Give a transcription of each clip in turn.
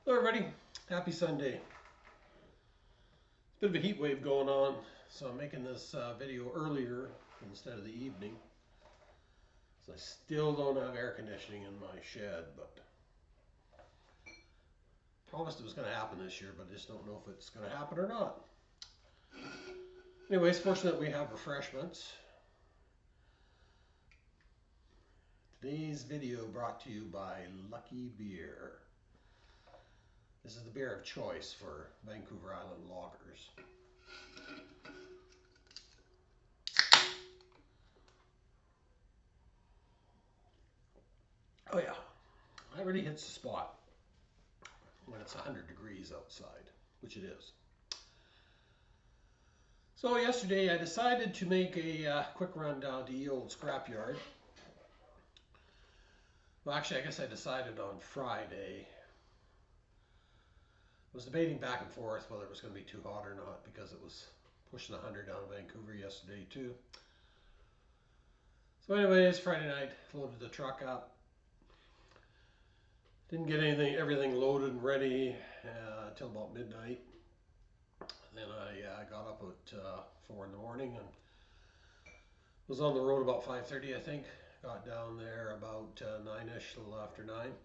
Hello everybody, happy Sunday. It's a bit of a heat wave going on, so I'm making this video earlier instead of the evening. So I still don't have air conditioning in my shed, but promised it was going to happen this year, but I just don't know if it's going to happen or not. Anyways, fortunate we have refreshments. Today's video brought to you by Lucky Beer. This is the beer of choice for Vancouver Island loggers. Oh yeah, that really hits the spot when it's 100 degrees outside, which it is. So yesterday I decided to make a quick run down to the old scrapyard. Well, actually, I guess I decided on Friday. I was debating back and forth whether it was going to be too hot or not because it was pushing 100 down in Vancouver yesterday too. So anyways, Friday night, loaded the truck up. Didn't get everything loaded and ready until about midnight. Then I got up at 4 in the morning and was on the road about 5:30, I think. Got down there about 9ish, a little after 9.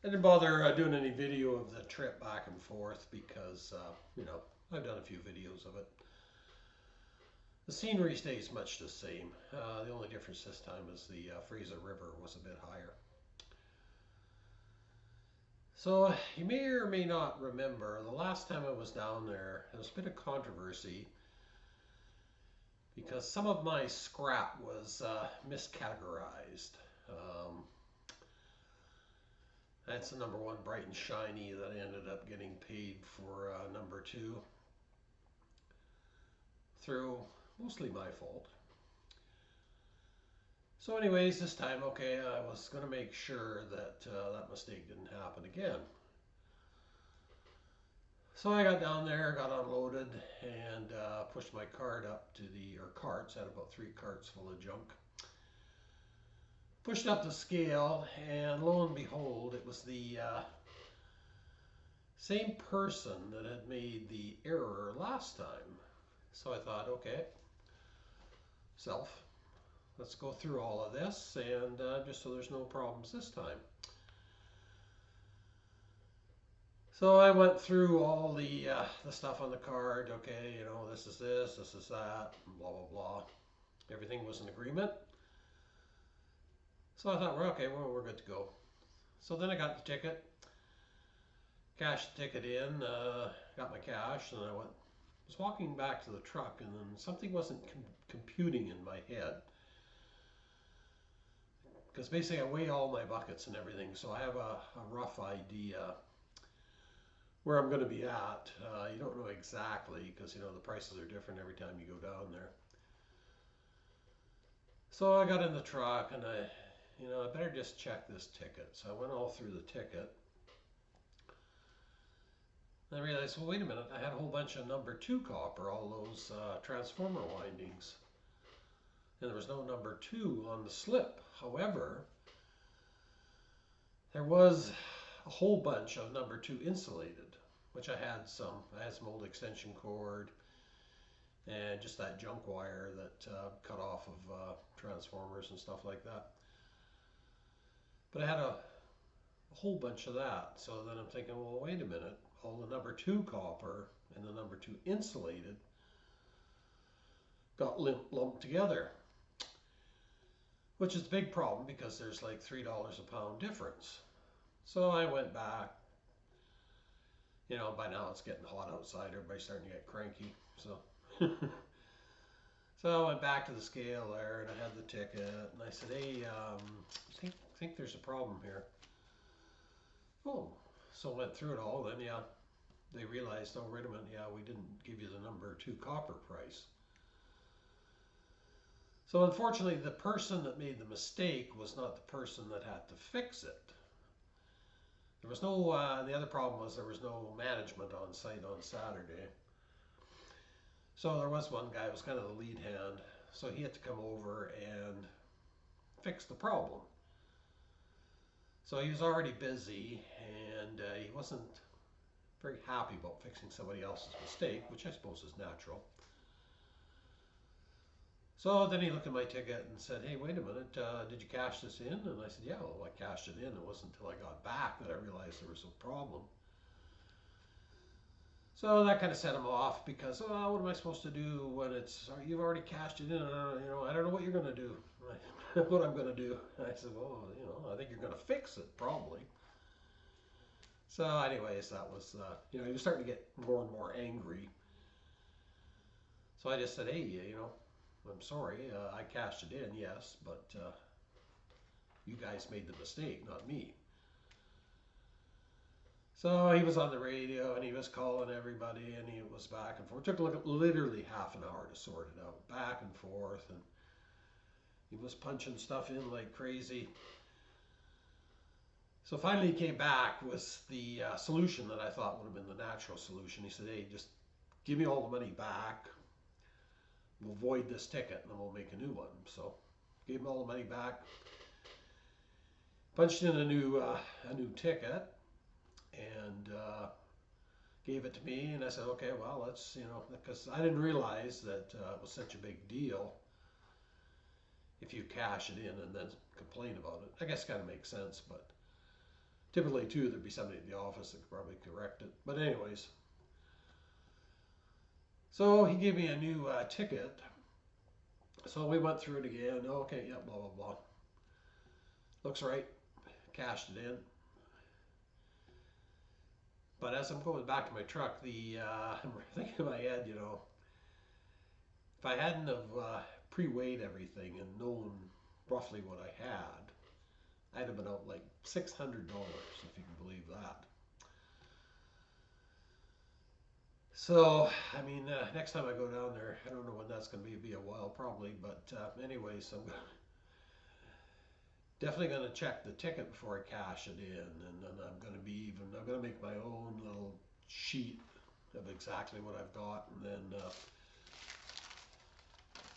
I didn't bother doing any video of the trip back and forth because, I've done a few videos of it. The scenery stays much the same. The only difference this time is the Fraser River was a bit higher. So you may or may not remember, the last time I was down there, there was a bit of controversy because some of my scrap was miscategorized. That's the number 1 bright and shiny that I ended up getting paid for number 2 through mostly my fault. So anyways, this time, okay, I was going to make sure that that mistake didn't happen again. So I got down there, got unloaded, and pushed my cart up to carts, I had about 3 carts full of junk. Pushed up the scale, and lo and behold, it was the same person that had made the error last time. So I thought, okay, let's go through all of this, and just so there's no problems this time. So I went through all the stuff on the card. Okay, this is that, blah, blah, blah. Everything was in agreement. So I thought, we're good to go. So then I got the ticket, cashed the ticket in, got my cash, and I was walking back to the truck, and then something wasn't computing in my head. Because basically I weigh all my buckets and everything, so I have a rough idea where I'm going to be at. You don't know exactly because the prices are different every time you go down there. So I got in the truck and I better just check this ticket. So I went all through the ticket. And I realized, well, wait a minute, I had a whole bunch of number 2 copper, all those transformer windings. And there was no number 2 on the slip. However, there was a whole bunch of number 2 insulated, which I had some. I had some old extension cord and just that junk wire that cut off of transformers and stuff like that. But I had a whole bunch of that. So then I'm thinking, well, wait a minute. All the number 2 copper and the number 2 insulated got lumped together, which is a big problem because there's like $3 a pound difference. So I went back. By now it's getting hot outside. Everybody's starting to get cranky. So I went back to the scale there, and I had the ticket, and I said, hey, I think there's a problem here. Oh, so I went through it all. Then, yeah, they realized, oh, wait a minute, yeah, we didn't give you the number 2 copper price. So unfortunately, the person that made the mistake was not the person that had to fix it. There was no, the other problem was there was no management on site on Saturday. So there was one guy who was kind of the lead hand, so he had to come over and fix the problem. So he was already busy, and he wasn't very happy about fixing somebody else's mistake, which I suppose is natural. So then he looked at my ticket and said, "Hey, wait a minute, did you cash this in?" And I said, "Yeah, well, I cashed it in. It wasn't until I got back that I realized there was a problem." So that kind of set him off because, oh, what am I supposed to do when you've already cashed it in? I don't know what you're going to do. What I'm going to do. I said, well, I think you're going to fix it probably. So anyways, that was, he was starting to get more and more angry. So I just said, hey, I'm sorry, I cashed it in, yes, but you guys made the mistake, not me. So he was on the radio and he was calling everybody and he was back and forth. It took literally half an hour to sort it out, back and forth, and he was punching stuff in like crazy. So finally he came back with the solution that I thought would have been the natural solution. He said, hey, just give me all the money back. We'll void this ticket and then we'll make a new one. So gave him all the money back, punched in a new ticket, and gave it to me. And I said, okay, well, let's, because I didn't realize that it was such a big deal if you cash it in and then complain about it. I guess it kind of makes sense, but typically, too, there'd be somebody at the office that could probably correct it. But anyways, so he gave me a new ticket. So we went through it again. Okay, yeah, blah, blah, blah. Looks right. Cashed it in. But as I'm going back to my truck, I'm thinking in my head, if I hadn't have pre-weighed everything and known roughly what I had, I'd have been out like $600, if you can believe that. So, I mean, next time I go down there, I don't know when that's going to be a while probably, but anyways, I'm definitely going to check the ticket before I cash it in, and then I'm going to make my own little sheet of exactly what I've got, and then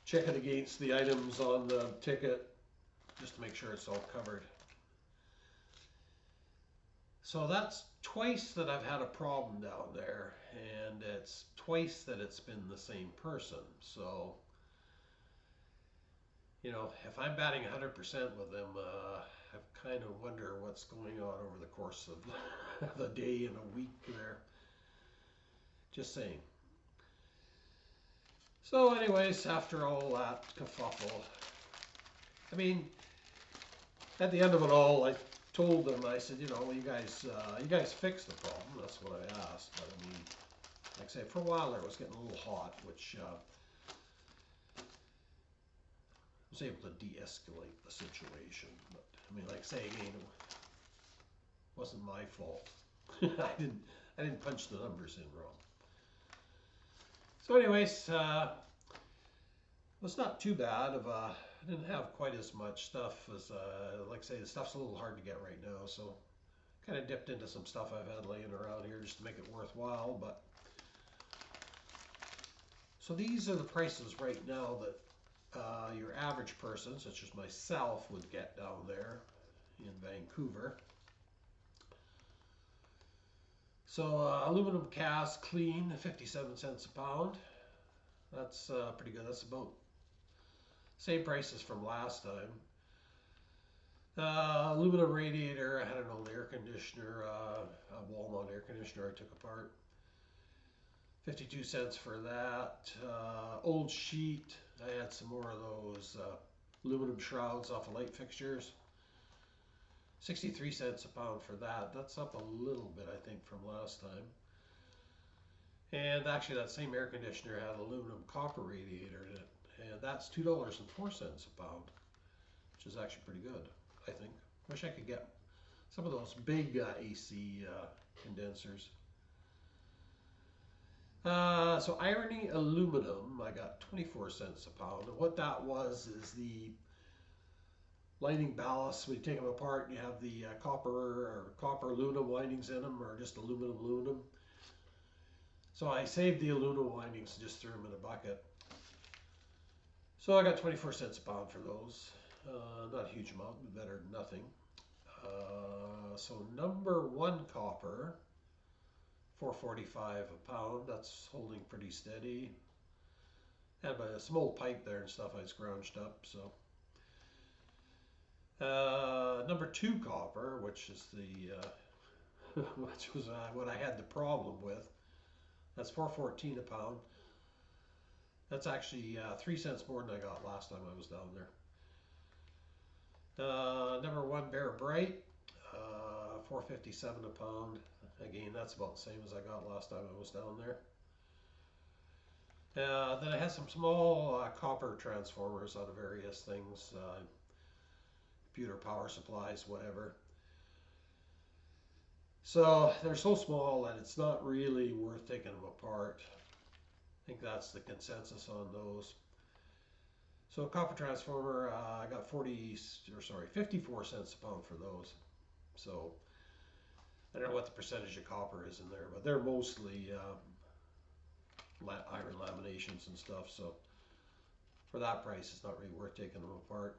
check it against the items on the ticket just to make sure it's all covered. So that's twice that I've had a problem down there, and it's twice that it's been the same person. So, if I'm batting 100% with them, I kind of wonder what's going on over the course of the day and a week there. Just saying. So anyways, after all that kerfuffle, I mean, at the end of it all, I told them, I said, you guys fixed the problem. That's what I asked. But I mean, like I say, for a while there it was getting a little hot, which was able to de-escalate the situation. But I mean, like I say again, it wasn't my fault. I didn't punch the numbers in wrong. So anyways, it was not too bad. I didn't have quite as much stuff as, like I say, the stuff's a little hard to get right now. So kind of dipped into some stuff I've had laying around here just to make it worthwhile. But so these are the prices right now that your average person, such as myself, would get down there in Vancouver. So aluminum cast clean, 57 cents a pound. That's pretty good. That's about same price as from last time. Aluminum radiator. I had an old air conditioner, a Walmart air conditioner I took apart. 52 cents for that. Old sheet. I had some more of those aluminum shrouds off of light fixtures. 63 cents a pound for that. That's up a little bit, I think, from last time. And actually, that same air conditioner had aluminum copper radiator in it, and that's $2.04 a pound, which is actually pretty good, I think. Wish I could get some of those big AC condensers. So irony aluminum, I got 24 cents a pound. And what that was is the lining ballasts. We take them apart and you have the copper aluminum windings in them, or just aluminum. So I saved the aluminum windings and just threw them in a bucket. So I got 24 cents a pound for those. Not a huge amount, but better than nothing. So number 1 copper, $4.45 a pound. That's holding pretty steady. Had a small pipe there and stuff I scrounged up. So number 2 copper, which is the which was what I had the problem with. That's $4.14 a pound. That's actually 3 cents more than I got last time I was down there. Number 1 Bear Bright, $4.57 a pound. Again, that's about the same as I got last time I was down there. Then I had some small copper transformers out of various things, computer power supplies, whatever. So they're so small that it's not really worth taking them apart. I think that's the consensus on those. So a copper transformer, I got 54 cents a pound for those. So I don't know what the percentage of copper is in there, but they're mostly iron laminations and stuff. So for that price, it's not really worth taking them apart.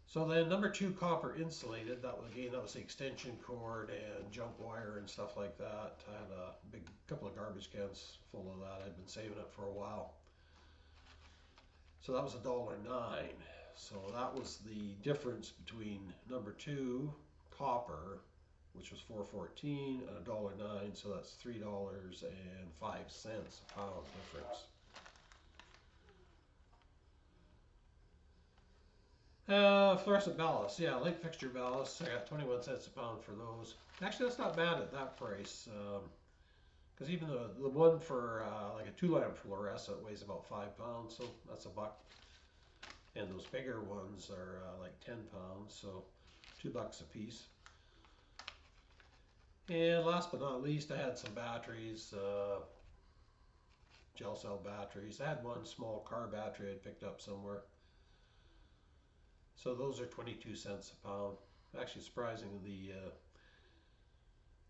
So then number 2 copper insulated, that was the extension cord and junk wire and stuff like that. I had a big couple of garbage cans full of that. I'd been saving it for a while. So that was $1.09. So that was the difference between number 2 copper, which was $4.14, and $1.09. So that's $3.05 a pound difference. Fluorescent ballast, yeah, light fixture ballast. I got 21 cents a pound for those. Actually, that's not bad at that price, because even the one for like a 2-lamp fluorescent weighs about 5 pounds, so that's $1. And those bigger ones are like 10 pounds, so $2 a piece. And last but not least, I had some batteries, gel cell batteries. I had one small car battery I picked up somewhere. So those are 22 cents a pound. Actually, surprisingly,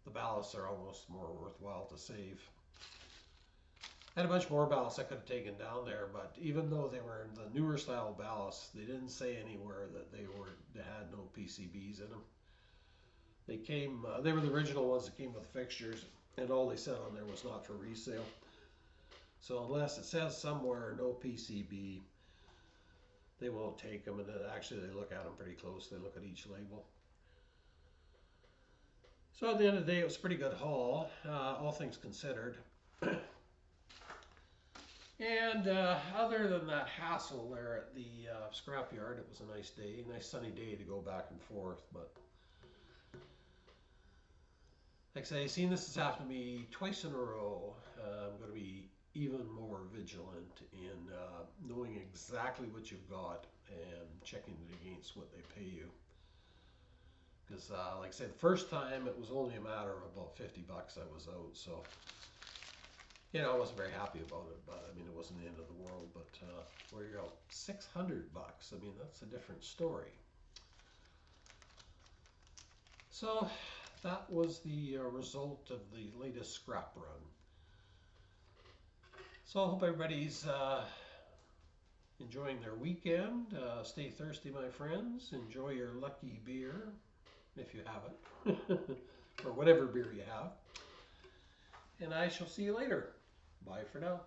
the ballasts are almost more worthwhile to save. I had a bunch more ballasts I could have taken down there, but even though they were in the newer style ballasts, they didn't say anywhere that they had no PCBs in them. They were the original ones that came with fixtures, and all they said on there was not for resale. So unless it says somewhere no PCB, they won't take them, and then actually they look at them pretty close. They look at each label. So at the end of the day, it was a pretty good haul, all things considered. And other than that hassle there at the scrapyard, it was a nice day, nice sunny day to go back and forth. But like I say, seeing this has happened to me twice in a row, I'm going to be even more vigilant in knowing exactly what you've got and checking it against what they pay you. Because like I say, the first time it was only a matter of about $50 I was out, so you know, I wasn't very happy about it, but I mean, it wasn't the end of the world. But where you're out $600, I mean, that's a different story. So that was the result of the latest scrap run. So I hope everybody's enjoying their weekend. Stay thirsty, my friends. Enjoy your lucky beer, if you have it, or whatever beer you have. And I shall see you later. Bye for now.